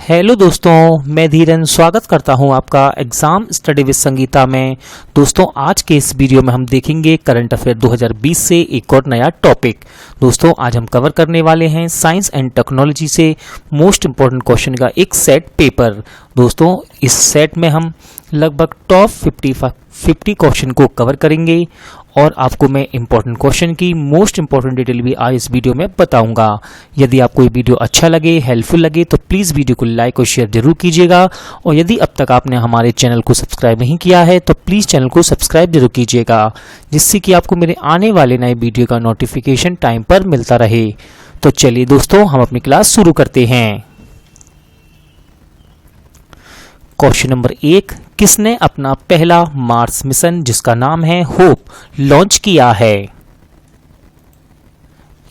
Hello दोस्तों, मैं धीरन स्वागत करता हूं आपका एग्जाम स्टडी विद संगीता में। दोस्तों, आज के इस वीडियो में हम देखेंगे करंट अफेयर 2020 से एक और नया टॉपिक। दोस्तों, आज हम कवर करने वाले हैं साइंस एंड टेक्नोलॉजी से मोस्ट इंपॉर्टेंट क्वेश्चन का एक सेट पेपर। दोस्तों, इस सेट में हम लगभग टॉप 50 क्वेश्चन को कवर करेंगे और आपको मैं इंपॉर्टेंट क्वेश्चन की मोस्ट इंपॉर्टेंट डिटेल भी आज इस वीडियो में बताऊंगा। यदि आपको ये वीडियो अच्छा लगे, हेल्पफुल लगे तो प्लीज़ वीडियो को लाइक और शेयर जरूर कीजिएगा। और यदि अब तक आपने हमारे चैनल को सब्सक्राइब नहीं किया है तो प्लीज़ चैनल को सब्सक्राइब जरूर कीजिएगा, जिससे कि आपको मेरे आने वाले नए वीडियो का नोटिफिकेशन टाइम पर मिलता रहे। तो चलिए दोस्तों, हम अपनी क्लास शुरू करते हैं। क्वेश्चन नंबर 1, किसने अपना पहला मार्स मिशन जिसका नाम है होप लॉन्च किया है?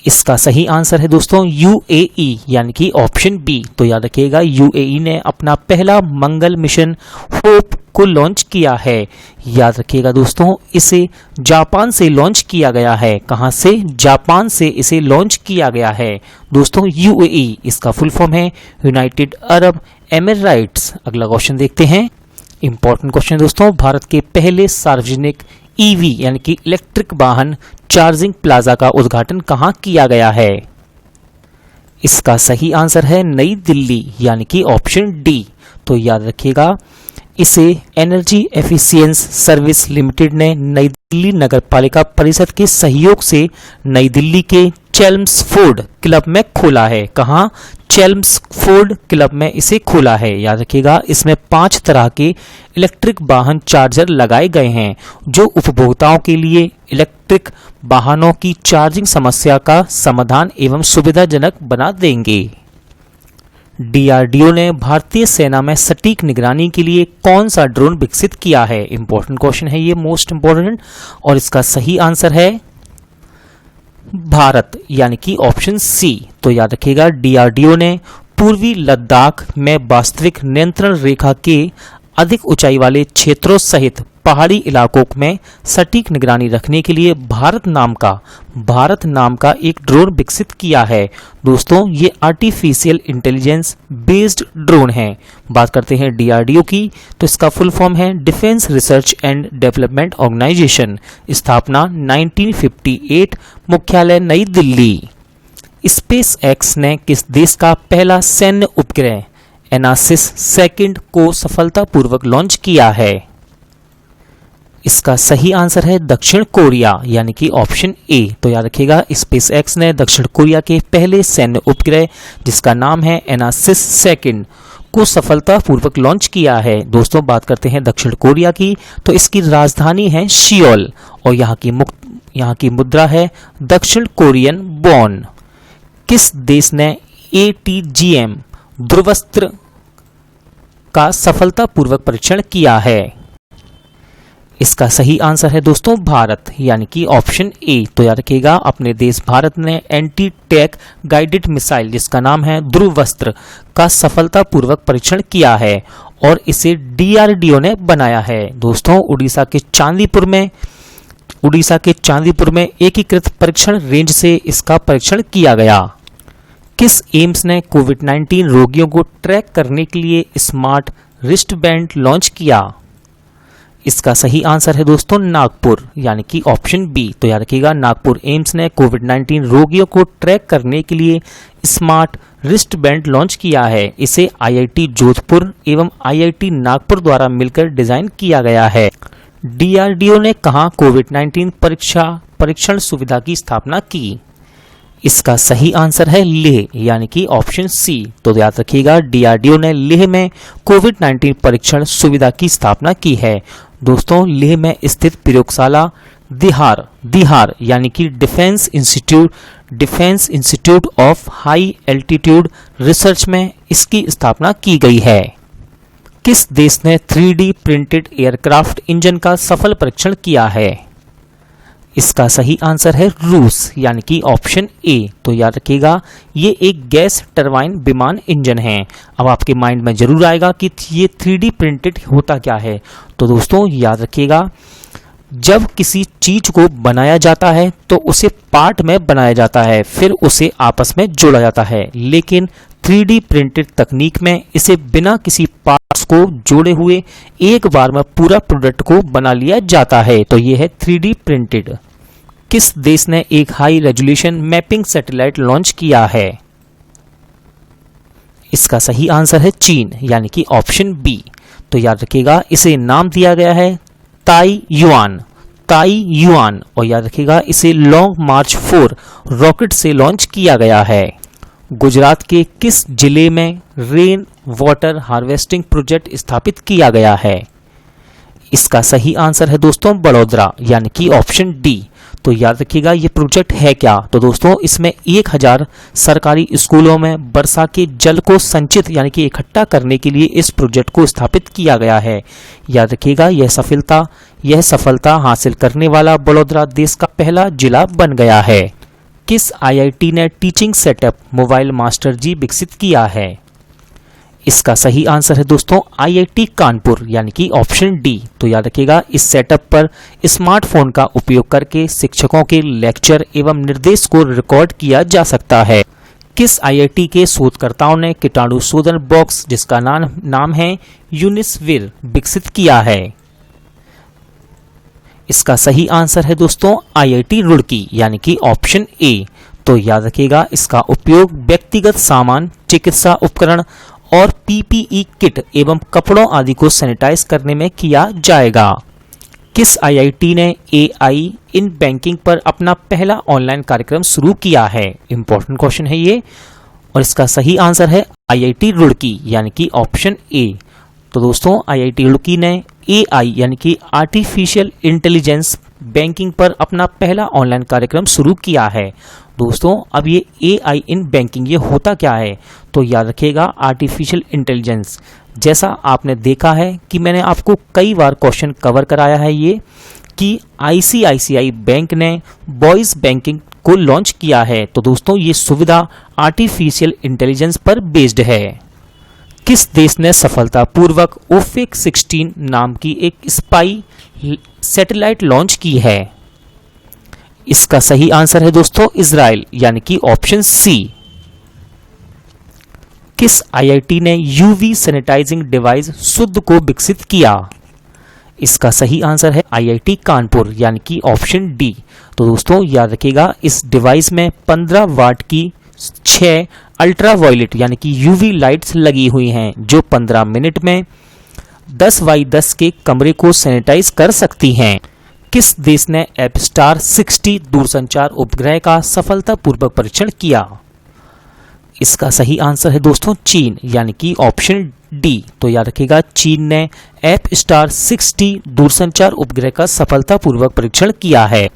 इसका सही आंसर है दोस्तों यूएई, यानी कि ऑप्शन बी। तो याद रखिएगा, यूएई ने अपना पहला मंगल मिशन होप को लॉन्च किया है। याद रखिएगा दोस्तों, इसे जापान से लॉन्च किया गया है। कहां से? जापान से इसे लॉन्च किया गया है। दोस्तों, यूएई इसका फुल फॉर्म है यूनाइटेड अरब एमिरेट्स। अगला क्वेश्चन देखते हैं। इंपॉर्टेंट क्वेश्चन दोस्तों, भारत के पहले सार्वजनिक ईवी यानी कि इलेक्ट्रिक वाहन चार्जिंग प्लाजा का उद्घाटन कहां किया गया है? इसका सही आंसर है नई दिल्ली, यानी कि ऑप्शन डी। तो याद रखिएगा, इसे एनर्जी एफिशिएंस सर्विस लिमिटेड ने नई दिल्ली नगर पालिका परिषद के सहयोग से नई दिल्ली के चेल्म्सफोर्ड क्लब में खोला है। कहां? चेल्म्सफोर्ड क्लब में इसे खोला है। याद रखिएगा, इसमें 5 तरह के इलेक्ट्रिक वाहन चार्जर लगाए गए हैं जो उपभोक्ताओं के लिए इलेक्ट्रिक वाहनों की चार्जिंग समस्या का समाधान एवं सुविधाजनक बना देंगे। डीआरडीओ ने भारतीय सेना में सटीक निगरानी के लिए कौन सा ड्रोन विकसित किया है? इंपॉर्टेंट क्वेश्चन है ये, मोस्ट इंपॉर्टेंट। और इसका सही आंसर है भारत, यानी कि ऑप्शन सी। तो याद रखिएगा, डीआरडीओ ने पूर्वी लद्दाख में वास्तविक नियंत्रण रेखा के अधिक ऊंचाई वाले क्षेत्रों सहित पहाड़ी इलाकों में सटीक निगरानी रखने के लिए भारत नाम का एक ड्रोन विकसित किया है। दोस्तों, ये आर्टिफिशियल इंटेलिजेंस बेस्ड ड्रोन है। बात करते हैं डीआरडीओ की, तो इसका फुल फॉर्म है defence research and development organisation. स्थापना 1958, मुख्यालय नई दिल्ली। स्पेस एक्स ने किस देश का पहला सैन्य उपग्रह एनासिस सेकंड को सफलतापूर्वक लॉन्च किया है? इसका सही आंसर है दक्षिण कोरिया, यानी कि ऑप्शन ए। तो याद रखिएगा, स्पेस एक्स ने दक्षिण कोरिया के पहले सैन्य उपग्रह जिसका नाम है एनासिस सेकंड को सफलतापूर्वक लॉन्च किया है। दोस्तों, बात करते हैं दक्षिण कोरिया की, तो इसकी राजधानी है सियोल और यहाँ की मुद्रा है दक्षिण कोरियन वॉन। किस देश ने ATGM ध्रुवस्त्र का सफलतापूर्वक परीक्षण किया है? इसका सही आंसर है दोस्तों भारत, यानी कि ऑप्शन ए। तो याद रखिएगा, अपने देश भारत ने एंटी टैंक गाइडेड मिसाइल जिसका नाम है ध्रुवस्त्र का सफलतापूर्वक परीक्षण किया है और इसे डीआरडीओ ने बनाया है। दोस्तों, उड़ीसा के चांदीपुर में एकीकृत परीक्षण रेंज से इसका परीक्षण किया गया। किस एम्स ने कोविड-19 रोगियों को ट्रैक करने के लिए स्मार्ट रिस्ट बैंड लॉन्च किया? इसका सही आंसर है दोस्तों नागपुर, यानी कि ऑप्शन बी। तो याद रखिएगा, नागपुर एम्स ने कोविड-19 रोगियों को ट्रैक करने के लिए स्मार्ट रिस्ट बैंड लॉन्च किया है। इसे आईआईटी जोधपुर एवं आईआईटी नागपुर द्वारा मिलकर डिजाइन किया गया है। डीआरडीओ ने कहां कोविड-19 परीक्षण सुविधा की स्थापना की? इसका सही आंसर है लेह, यानी कि ऑप्शन सी। तो याद रखिएगा, डीआरडीओ ने लेह में कोविड-19 परीक्षण सुविधा की स्थापना की है। दोस्तों, लेह में स्थित प्रयोगशाला दिहार यानी कि defence institute of high altitude research में इसकी स्थापना की गई है। किस देश ने 3D प्रिंटेड एयरक्राफ्ट इंजन का सफल परीक्षण किया है? इसका सही आंसर है रूस, यानी कि ऑप्शन ए। तो याद रखिएगा, ये एक गैस टरबाइन विमान इंजन है। अब आपके माइंड में जरूर आएगा कि ये 3D प्रिंटेड होता क्या है। तो दोस्तों, याद रखिएगा, जब किसी चीज को बनाया जाता है तो उसे पार्ट में बनाया जाता है, फिर उसे आपस में जोड़ा जाता है। लेकिन 3D प्रिंटेड तकनीक में इसे बिना किसी पार्ट्स को जोड़े हुए एक बार में पूरा प्रोडक्ट को बना लिया जाता है। तो ये है 3D प्रिंटेड। किस देश ने एक high resolution mapping satellite launch किया है? इसका सही आंसर है चीन, यानी कि ऑप्शन बी। तो याद रखिएगा इसे नाम दिया गया है ताइयुआन, ताइयुआन। और याद रखिएगा इसे लॉन्ग मार्च 4 रॉकेट से लॉन्च किया गया है। गुजरात के किस जिले में रेन वाटर हार्वेस्टिंग प्रोजेक्ट स्थापित किया गया है? इसका सही आंसर है दोस्तों बड़ौदा, यानी कि ऑप्शन डी। तो याद रखिएगा ये प्रोजेक्ट है क्या? तो दोस्तों इसमें 1000 सरकारी स्कूलों में वर्षा के जल को संचित यानी कि इकट्ठा करने के लिए इस प्रोजेक्ट को स्थापित किया गया है। याद रखिएगा यह सफलता हासिल करने वाला बड़ौदा देश का पहला जिला बन गया है। किस आईआईटी ने टीचिंग सेटअप मोबाइल मास्टर जी विकसित किया है? इसका सही आंसर है दोस्तों आईआईटी कानपुर, यानी कि ऑप्शन डी। तो याद रखिएगा इस सेटअप पर स्मार्टफोन का उपयोग करके शिक्षकों के लेक्चर एवं निर्देश को रिकॉर्ड किया जा सकता है। किस आईआईटी के शोधकर्ताओं ने कीटाणु शोधन बॉक्स जिसका नाम है यूनिस्विर विकसित किया है? इसका सही आंसर है दोस्तों आईआईटी रुड़की, यानी कि ऑप्शन ए। तो याद रखिएगा इसका उपयोग व्यक्तिगत सामान, चिकित्सा उपकरण और पीपीई किट एवं कपड़ों आदि को सैनिटाइज करने में किया जाएगा। किस आईआईटी ने एआई इन बैंकिंग पर अपना पहला ऑनलाइन कार्यक्रम शुरू किया है? इंपॉर्टेंट क्वेश्चन है ये। और इसका सही आंसर है आईआईटी रुड़की, यानी कि ऑप्शन ए। तो दोस्तों आईआईटी रुड़की ने एआई यानी कि आर्टिफिशियल इंटेलिजेंस बैंकिंग पर अपना पहला ऑनलाइन कार्यक्रम शुरू किया है। दोस्तों अब ये एआई इन बैंकिंग ये होता क्या है? तो याद रखिएगा आर्टिफिशियल इंटेलिजेंस, जैसा आपने देखा है कि मैंने आपको कई बार क्वेश्चन कवर कराया है ये कि आईसीआईसीआई बैंक ने वॉइस बैंकिंग को लॉन्च किया है। तो दोस्तों ये सुविधा आर्टिफिशियल इंटेलिजेंस पर बेस्ड है। किस देश ने सफलतापूर्वक ओफेक 16 नाम की एक स्पाई सैटेलाइट लॉन्च की है? इसका सही आंसर है दोस्तों इजराइल, यानी कि ऑप्शन सी। किस आईआईटी ने यूवी सैनिटाइजिंग डिवाइस शुद्ध को विकसित किया? इसका सही आंसर है आईआईटी कानपुर, यानी कि ऑप्शन डी। तो दोस्तों याद रखिएगा इस डिवाइस में 15 वाट की 6 अल्ट्रावायलेट यानी कि यूवी लाइट्स लगी हुई हैं जो 15 मिनट में 10x10 के कमरे को सैनिटाइज कर सकती हैं। किस देश ने एपस्टार 60 दूरसंचार उपग्रह का सफलतापूर्वक परीक्षण किया? इसका सही आंसर है दोस्तों चीन, यानी कि ऑप्शन डी। तो याद रखिएगा चीन ने एपस्टार 60 दूरसंचार उपग्रह का सफलतापूर्वक परीक्षण किया है।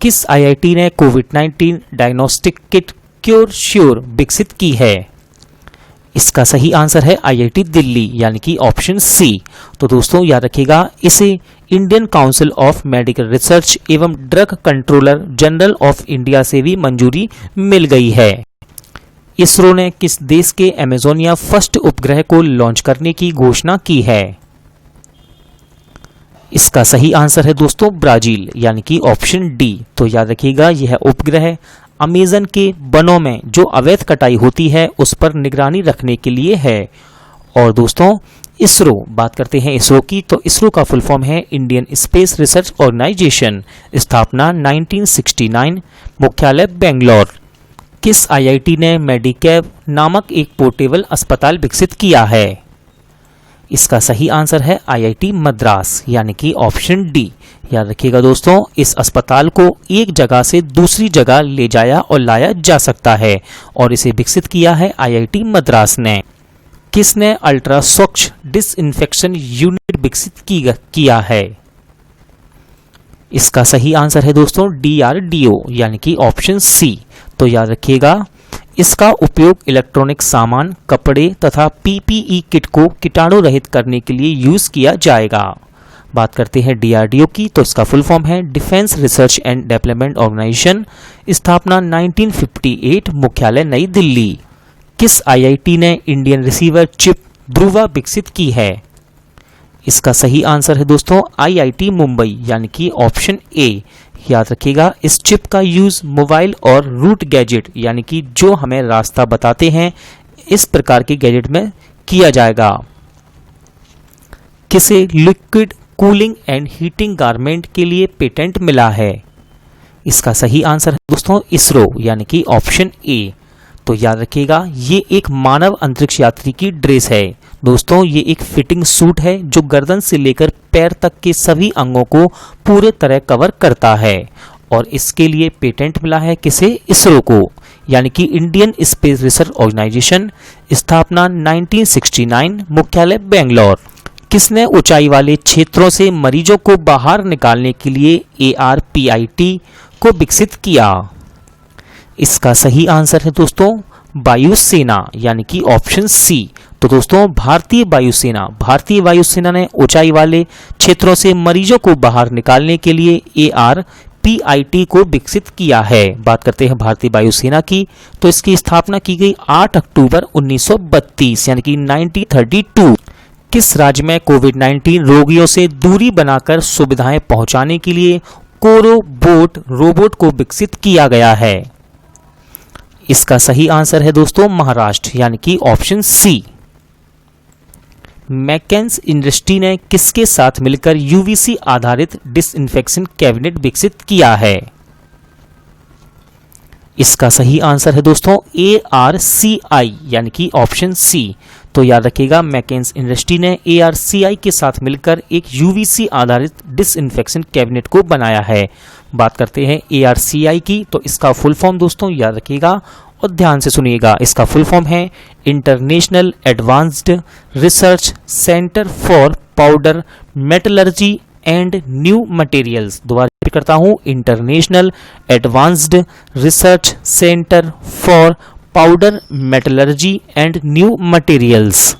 किस आईआईटी ने कोविड-19 डायग्नोस्टिक किट क्योरश्योर विकसित की है? इसका सही आंसर है आईआईटी दिल्ली, यानी कि ऑप्शन सी। तो दोस्तों याद रखिएगा इसे Indian Council of Medical Research एवं Drug Controller General of India से भी मंजूरी मिल गई है। इसरो ने किस देश के अमेजोनिया फर्स्ट उपग्रह को लॉन्च करने की घोषणा की है? इसका सही आंसर है दोस्तों ब्राजील, यानी कि ऑप्शन डी। तो याद रखिएगा यह उपग्रह अमेज़न के वनों में जो अवैध कटाई होती है उस पर निगरानी रखने के लिए है। और दोस्तों इसरो, बात करते हैं इसरो की, तो इसरो का फुल फॉर्म है इंडियन स्पेस रिसर्च ऑर्गेनाइजेशन, स्थापना 1969, मुख्यालय बेंगलोर। किस आईआईटी ने मेडिकैब नामक एक पोर्टेबल अस्पताल विकसित किया है? इसका सही आंसर है आईआईटी मद्रास, यानी कि ऑप्शन डी। याद रखिएगा दोस्तों इस अस्पताल को एक जगह से दूसरी जगह ले जाया और लाया जा सकता है और इसे विकसित किया है आईआईटी मद्रास ने। किसने अल्ट्रा स्वच्छ डिसइंफेक्शन यूनिट विकसित किया है? इसका सही आंसर है दोस्तों डीआरडीओ, यानी कि ऑप्शन सी। तो याद रखिएगा इसका उपयोग इलेक्ट्रॉनिक सामान, कपड़े तथा पीपीई किट को कीटाणु रहित करने के लिए यूज किया जाएगा। बात करते हैं डीआरडीओ की, तो इसका फुल फॉर्म है defence research and development organisation, स्थापना 1958, मुख्यालय नई दिल्ली। किस आईआईटी ने इंडियन रिसीवर चिप ध्रुवा विकसित की है? इसका सही आंसर है दोस्तों आईआईटी मुंबई, यानी कि ऑप्शन ए। याद रखिएगा इस चिप का यूज मोबाइल और रूट गैजेट यानी कि जो हमें रास्ता बताते हैं इस प्रकार के गैजेट में किया जाएगा। किसे liquid cooling and heating garment के लिए पेटेंट मिला है? इसका सही आंसर है दोस्तों इसरो, यानी कि ऑप्शन ए। तो याद रखिएगा, ये एक मानव अंतरिक्ष यात्री की ड्रेस है दोस्तों। ये एक फिटिंग सूट है जो गर्दन से लेकर पैर तक के सभी अंगों को पूरे तरह कवर करता है और इसके लिए पेटेंट मिला है किसे? इसरो को, यानी कि इंडियन स्पेस रिसर्च ऑर्गेनाइजेशन, स्थापना 1969, मुख्यालय बेंगलोर। किसने ऊंचाई वाले क्षेत्रों से मरीजों को बाहर निकालने के लिए ARPIT को विकसित किया? इसका सही आंसर है दोस्तों वायुसेना, यानी कि ऑप्शन सी। तो दोस्तों भारतीय वायुसेना ने ऊंचाई वाले क्षेत्रों से मरीजों को बाहर निकालने के लिए ARPIT को विकसित किया है। बात करते हैं भारतीय वायुसेना की, तो इसकी स्थापना की गई 8 अक्टूबर 1932, यानी कि 1932। किस राज्य में कोविड-19 रोगियों से दूरी बनाकर सुविधाएं पहुंचाने के लिए कोरोबोट रोबोट को विकसित किया गया है? इसका सही आंसर है दोस्तों महाराष्ट्र, यानी कि ऑप्शन सी। मैकेंस इंडस्ट्री ने किसके साथ मिलकर UVC आधारित डिसइंफेक्शन कैबिनेट विकसित किया है? इसका सही आंसर है दोस्तों ARCI, यानी कि ऑप्शन सी। तो याद रखिएगा, मैकेंस इंडस्ट्री ने ARCI के साथ मिलकर एक UVC आधारित डिसइंफेक्शन कैबिनेट को बनाया है। बात करते हैं ARCI की, तो इसका फुल फॉर्म दोस्तों याद रखिएगा और ध्यान से सुनिएगा। इसका फुल फॉर्म है international advanced research centre for powder metallurgy and new materials. दोबारा रिपीट करता हूं, international advanced research centre for powder metallurgy and new materials.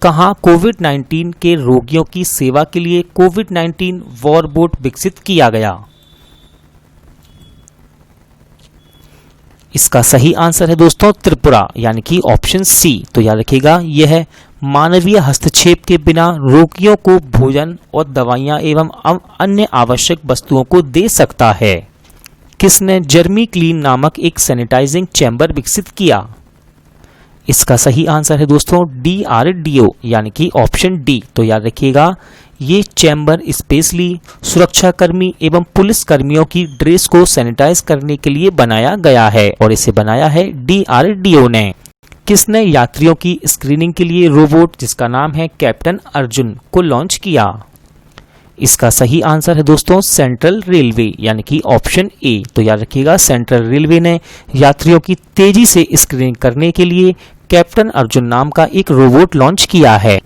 कहां कोविड-19 के रोगियों की सेवा के लिए कोविड-19 वॉरबोट विकसित किया गया? इसका सही आंसर है दोस्तों त्रिपुरा, यानी कि ऑप्शन सी। तो याद रखिएगा, यह मानवीय हस्तक्षेप के बिना रोगियों को भोजन और दवाइयां एवं अन्य आवश्यक वस्तुओं को दे सकता है। किसने जर्मी क्लीन नामक एक सैनिटाइजिंग चैम्बर विकसित किया? इसका सही आंसर है दोस्तों DRDO, यानी कि ऑप्शन डी। तो याद रखिएगा, ये चैम्बर स्पेशली सुरक्षाकर्मी एवं पुलिस कर्मियों की ड्रेस को सैनिटाइज करने के लिए बनाया गया है और इसे बनाया है DRDO ने। किसने यात्रियों की स्क्रीनिंग के लिए रोबोट जिसका नाम है कैप्टन अर्जुन को लॉन्च किया? इसका सही आंसर है दोस्तों सेंट्रल रेलवे, यानी कि ऑप्शन ए। तो याद रखिएगा, सेंट्रल रेलवे ने यात्रियों की तेजी से स्क्रीनिंग करने के लिए कैप्टन अर्जुन नाम का एक रोबोट लॉन्च किया है।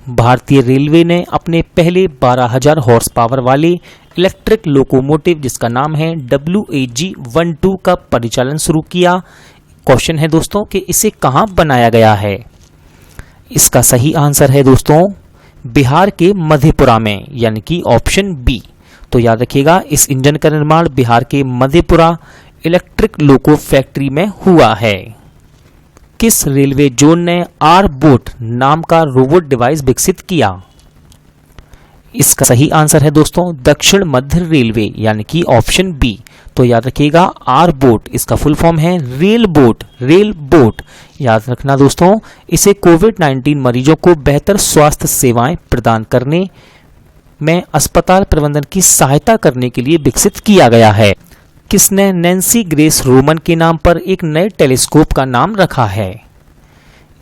भारतीय रेलवे ने अपने पहले 12,000 हॉर्स पावर वाले इलेक्ट्रिक लोकोमोटिव जिसका नाम है WAG-12 का परिचालन शुरू किया। क्वेश्चन है दोस्तों कि इसे कहां बनाया गया है? इसका सही आंसर है दोस्तों बिहार के मधेपुरा में, यानी कि ऑप्शन बी। तो याद रखिएगा, इस इंजन का निर्माण बिहार के मधेपुरा इलेक्ट्रिक लोको फैक्ट्री में हुआ है। किस रेलवे जोन ने आर-बोट नाम का रोबोट डिवाइस विकसित किया? इसका सही आंसर है दोस्तों दक्षिण मध्य रेलवे, यानी कि ऑप्शन बी। तो याद रखिएगा, आर-बोट इसका फुल फॉर्म है रेल बोट। याद रखना दोस्तों, इसे कोविड-19 मरीजों को बेहतर स्वास्थ्य सेवाएं प्रदान करने में अस्पताल प्रबंधन की सहायता करने के लिए विकसित किया गया है। किसने नैन्सी ग्रेस रोमन के नाम पर एक नए टेलीस्कोप का नाम रखा है?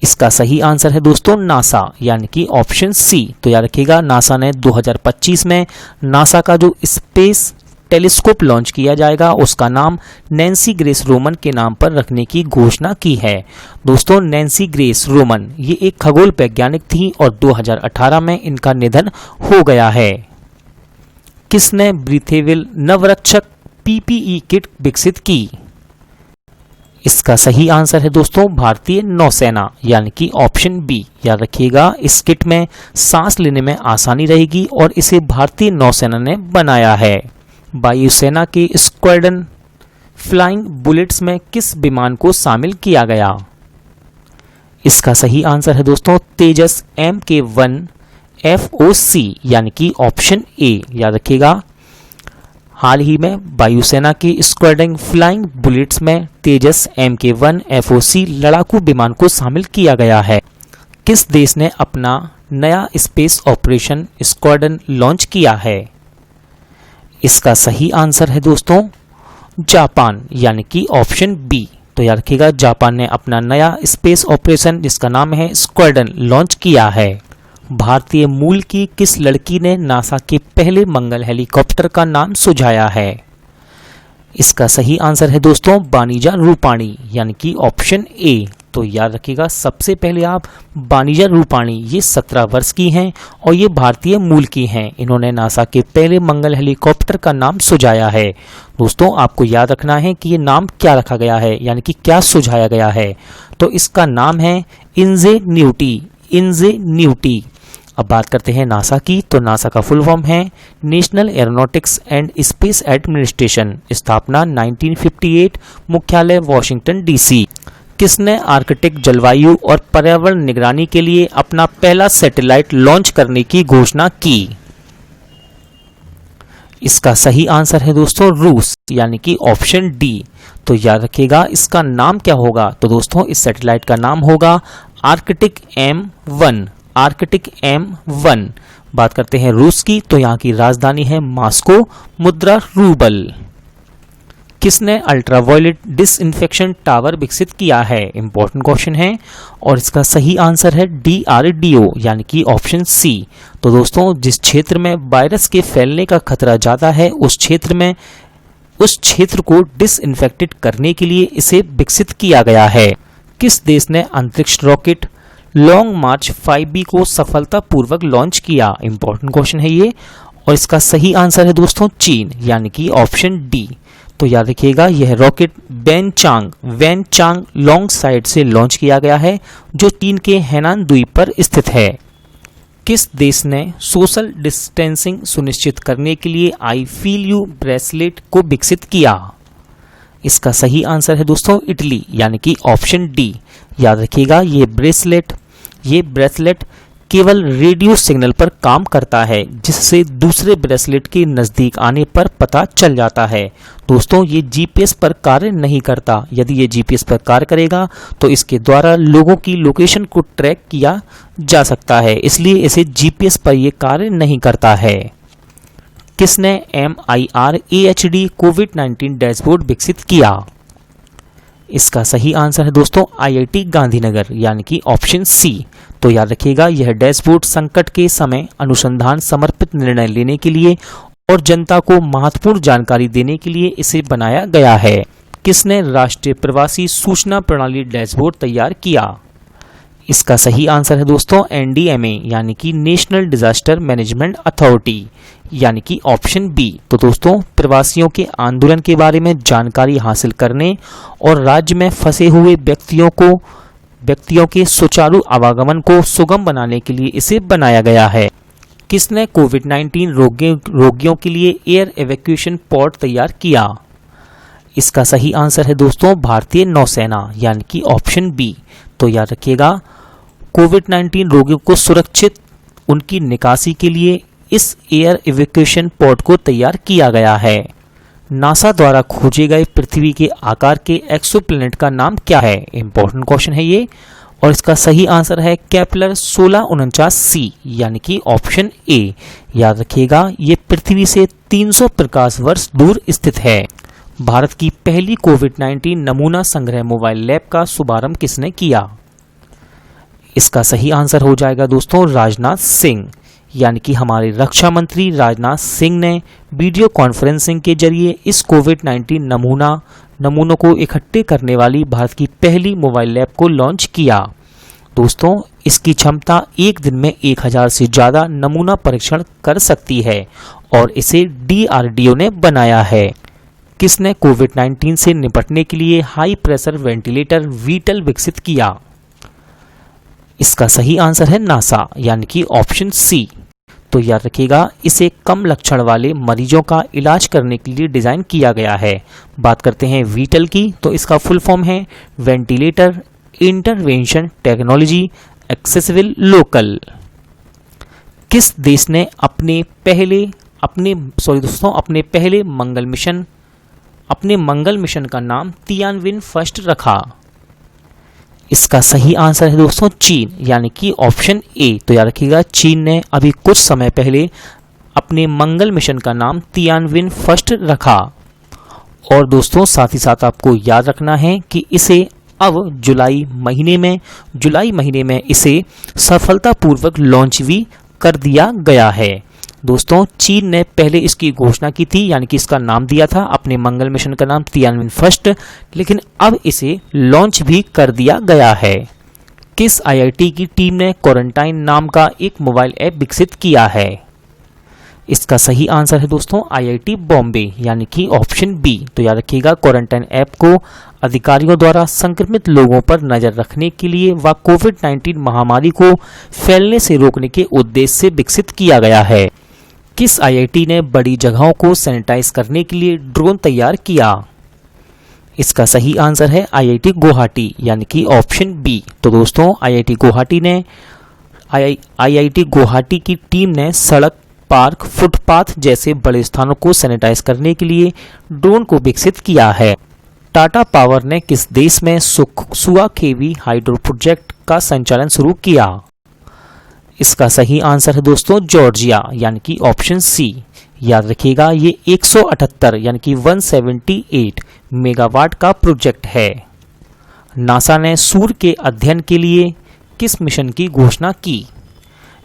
इसका सही आंसर है दोस्तों नासा, यानी कि ऑप्शन सी। तो याद रखिएगा, नासा ने 2025 में नासा का जो स्पेस टेलीस्कोप लॉन्च किया जाएगा उसका नाम नैन्सी ग्रेस रोमन के नाम पर रखने की घोषणा की है। दोस्तों नैन्सी ग्रेस रोमन ये एक खगोल वैज्ञानिक थी और 2018 में इनका निधन हो गया है। किसने ब्रीथेबल नवरक्षक PPE किट विकसित की? इसका सही आंसर है दोस्तों भारतीय नौसेना, यानी कि ऑप्शन बी। याद रखिएगा, इस किट में सांस लेने में आसानी रहेगी और इसे भारतीय नौसेना ने बनाया है। वायुसेना के स्क्वाड्रन फ्लाइंग बुलेट्स में किस विमान को शामिल किया गया? इसका सही आंसर है दोस्तों तेजस MK1 FOC, यानी कि ऑप्शन ए। याद रखिएगा, हाल ही में वायुसेना की स्क्वाड्रन फ्लाइंग बुलेट्स में तेजस MK1 FOC लड़ाकू विमान को शामिल किया गया है। किस देश ने अपना नया स्पेस ऑपरेशन स्क्वाड्रन लॉन्च किया है? इसका सही आंसर है दोस्तों जापान, यानी कि ऑप्शन बी। तो याद रखिएगा, जापान ने अपना नया स्पेस ऑपरेशन जिसका नाम है स्क्वाड्रन लॉन्च किया है। भारतीय मूल की किस लड़की ने नासा के पहले मंगल हेलीकॉप्टर का नाम सुझाया है? इसका सही आंसर है दोस्तों बानीजा रूपाणी, यानी कि ऑप्शन ए। तो याद रखिएगा, सबसे पहले आप बानीजा रूपाणी, ये 17 वर्ष की हैं और ये भारतीय मूल की हैं। इन्होंने नासा के पहले मंगल हेलीकॉप्टर का नाम सुझाया है। दोस्तों आपको याद रखना है कि ये नाम क्या रखा गया है, यानी कि क्या सुझाया गया है। तो इसका नाम है इंजेन्यूटी, इंजेन्यूटी। अब बात करते हैं नासा की। तो नासा का फुल फॉर्म है national aeronautics and space administration, स्थापना 1958, मुख्यालय वॉशिंगटन DC। किसने आर्कटिक जलवायु और पर्यावरण निगरानी के लिए अपना पहला सैटेलाइट लॉन्च करने की घोषणा की? इसका सही आंसर है दोस्तों रूस, यानी कि ऑप्शन डी। तो याद रखिएगा, इसका नाम क्या होगा? तो दोस्तों इस सैटेलाइट का नाम होगा आर्कटिक M1, आर्कटिक M1। बात करते हैं रूस की। तो यहाँ की राजधानी है मॉस्को, मुद्रा रूबल। किसने अल्ट्रावायलेट डिसइंफेक्शन टावर विकसित किया है? इंपॉर्टेंट क्वेश्चन है और इसका सही आंसर है DRDO, यानी कि ऑप्शन सी। तो दोस्तों जिस क्षेत्र में वायरस के फैलने का खतरा ज्यादा है उस क्षेत्र को डिसइंफेक्टेड करने के लिए इसे विकसित किया गया है। किस देश ने अंतरिक्ष रॉकेट लॉन्ग मार्च 5B को सफलतापूर्वक लॉन्च किया? इंपॉर्टेंट क्वेश्चन है ये और इसका सही आंसर है दोस्तों चीन, यानी कि ऑप्शन डी। तो याद रखिएगा, यह रॉकेट वेनचांग लॉन्ग साइड से लॉन्च किया गया है जो चीन के हैनान द्वीप पर स्थित है। किस देश ने सोशल डिस्टेंसिंग सुनिश्चित करने के लिए आई फील यू ब्रेसलेट को विकसित किया? इसका सही आंसर है दोस्तों इटली, यानी कि ऑप्शन डी। याद रखिएगा, ये ब्रेसलेट केवल रेडियो सिग्नल पर काम करता है जिससे दूसरे ब्रेसलेट के नजदीक आने पर पता चल जाता है। दोस्तों ये GPS पर कार्य नहीं करता। यदि ये GPS पर कार्य करेगा तो इसके द्वारा लोगों की लोकेशन को ट्रैक किया जा सकता है, इसलिए इसे GPS पर यह कार्य नहीं करता है। किसने MIR-AHD कोविड-19 डैशबोर्ड विकसित किया? इसका सही आंसर है दोस्तों IIT गांधीनगर, यानी कि ऑप्शन सी। तो याद रखिएगा, यह डैशबोर्ड संकट के समय अनुसंधान समर्पित निर्णय लेने के लिए और जनता को महत्वपूर्ण जानकारी देने के लिए इसे बनाया गया है। किसने राष्ट्रीय प्रवासी सूचना प्रणाली डैशबोर्ड तैयार किया? इसका सही आंसर है दोस्तों NDMA, यानी कि नेशनल डिजास्टर मैनेजमेंट अथॉरिटी, यानी कि ऑप्शन बी। तो दोस्तों प्रवासियों के आंदोलन के बारे में जानकारी हासिल करने और राज्य में फंसे हुए व्यक्तियों के सुचारू आवागमन को सुगम बनाने के लिए इसे बनाया गया है। किसने कोविड-19 रोगियों के लिए एयर एवैक्यूएशन पॉड तैयार किया? इसका सही आंसर है दोस्तों भारतीय नौसेना, यानी कि ऑप्शन बी। तो याद रखिएगा, कोविड-19 रोगियों को सुरक्षित उनकी निकासी के लिए इस एयर एवैक्यूएशन पॉड को तैयार किया गया है। नासा द्वारा खोजे गए पृथ्वी के आकार के एक्सोप्लैनेट का नाम क्या है? इंपॉर्टेंट क्वेश्चन है ये और इसका सही आंसर है केपलर 1649c, यानी कि ऑप्शन ए। याद रखिएगा, ये पृथ्वी से 300 प्रकाश वर्ष दूर स्थित है। भारत की पहली कोविड-19 नमूना संग्रह मोबाइल लैब का शुभारंभ किसने किया? इसका सही आंसर हो जाएगा दोस्तों राजनाथ सिंह, यानी कि हमारे रक्षा मंत्री राजनाथ सिंह ने वीडियो कॉन्फ्रेंसिंग के जरिए इस कोविड-19 नमूनों को इकट्ठे करने वाली भारत की पहली मोबाइल लैब को लॉन्च किया। दोस्तों इसकी क्षमता एक दिन में 1000 से ज़्यादा नमूना परीक्षण कर सकती है और इसे DRDO ने बनाया है। किसने कोविड-19 से निपटने के लिए हाई प्रेशर वेंटिलेटर वीटल विकसित किया? इसका सही आंसर है नासा, यानी कि ऑप्शन सी। तो याद रखिएगा, इसे कम लक्षण वाले मरीजों का इलाज करने के लिए डिजाइन किया गया है। बात करते हैं वीटल की, तो इसका फुल फॉर्म है ventilator intervention technology accessible local. किस देश ने अपने पहले अपने पहले मंगल मिशन का नाम तियानविन फर्स्ट रखा? इसका सही आंसर है दोस्तों चीन, यानी कि ऑप्शन ए। तो याद रखिएगा, चीन ने अभी कुछ समय पहले अपने मंगल मिशन का नाम तियानविन फर्स्ट रखा। और दोस्तों साथ ही साथ आपको याद रखना है कि इसे अब जुलाई महीने में इसे सफलतापूर्वक लॉन्च भी कर दिया गया है। दोस्तों चीन ने पहले इसकी घोषणा की थी, यानी कि इसका नाम दिया था अपने मंगल मिशन का नाम तियानविन फर्स्ट, लेकिन अब इसे लॉन्च भी कर दिया गया है। किस आईआईटी की टीम ने क्वारंटाइन नाम का एक मोबाइल ऐप विकसित किया है? इसका सही आंसर है दोस्तों आईआईटी बॉम्बे, यानी कि ऑप्शन बी। तो याद रखिएगा, क्वारंटाइन ऐप को अधिकारियों द्वारा संक्रमित लोगों पर नजर रखने के लिए व कोविड-19 महामारी को फैलने से रोकने के उद्देश्य से विकसित किया गया है। किस आईआईटी ने बड़ी जगहों को सैनिटाइज करने के लिए ड्रोन तैयार किया? इसका सही आंसर है आईआईटी गुवाहाटी, यानी कि ऑप्शन बी। तो दोस्तों आईआईटी गुवाहाटी की टीम ने सड़क, पार्क, फुटपाथ जैसे बड़े स्थानों को सैनिटाइज करने के लिए ड्रोन को विकसित किया है। टाटा पावर ने किस देश में सुआखेवी हाइड्रो प्रोजेक्ट का संचालन शुरू किया? इसका सही आंसर है दोस्तों जॉर्जिया, यानी कि ऑप्शन सी। याद रखिएगा, ये 178 यानी कि 178 मेगावाट का प्रोजेक्ट है। नासा ने सूर्य के अध्ययन के लिए किस मिशन की घोषणा की?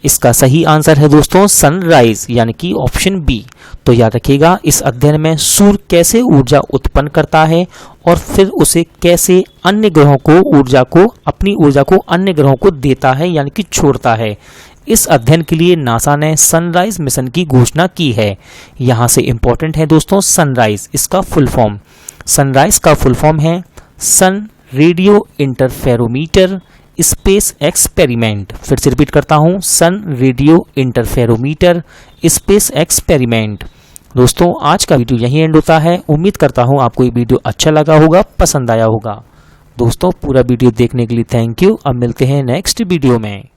इसका सही आंसर है दोस्तों सनराइज, यानी कि ऑप्शन बी। तो याद रखिएगा, इस अध्ययन में सूर्य कैसे ऊर्जा उत्पन्न करता है और फिर उसे कैसे अन्य ग्रहों को अपनी ऊर्जा को अन्य ग्रहों को देता है, यानी कि छोड़ता है। इस अध्ययन के लिए नासा ने सनराइज मिशन की घोषणा की है। यहाँ से इंपॉर्टेंट है दोस्तों सनराइज, इसका फुल फॉर्म। सनराइज का फुल फॉर्म है सन रेडियो इंटरफेरोमीटर स्पेस एक्सपेरिमेंट। फिर से रिपीट करता हूं, सन रेडियो इंटरफेरोमीटर स्पेस एक्सपेरिमेंट। दोस्तों आज का वीडियो यहीं एंड होता है। उम्मीद करता हूं आपको ये वीडियो अच्छा लगा होगा, पसंद आया होगा। दोस्तों पूरा वीडियो देखने के लिए थैंक यू। अब मिलते हैं नेक्स्ट वीडियो में।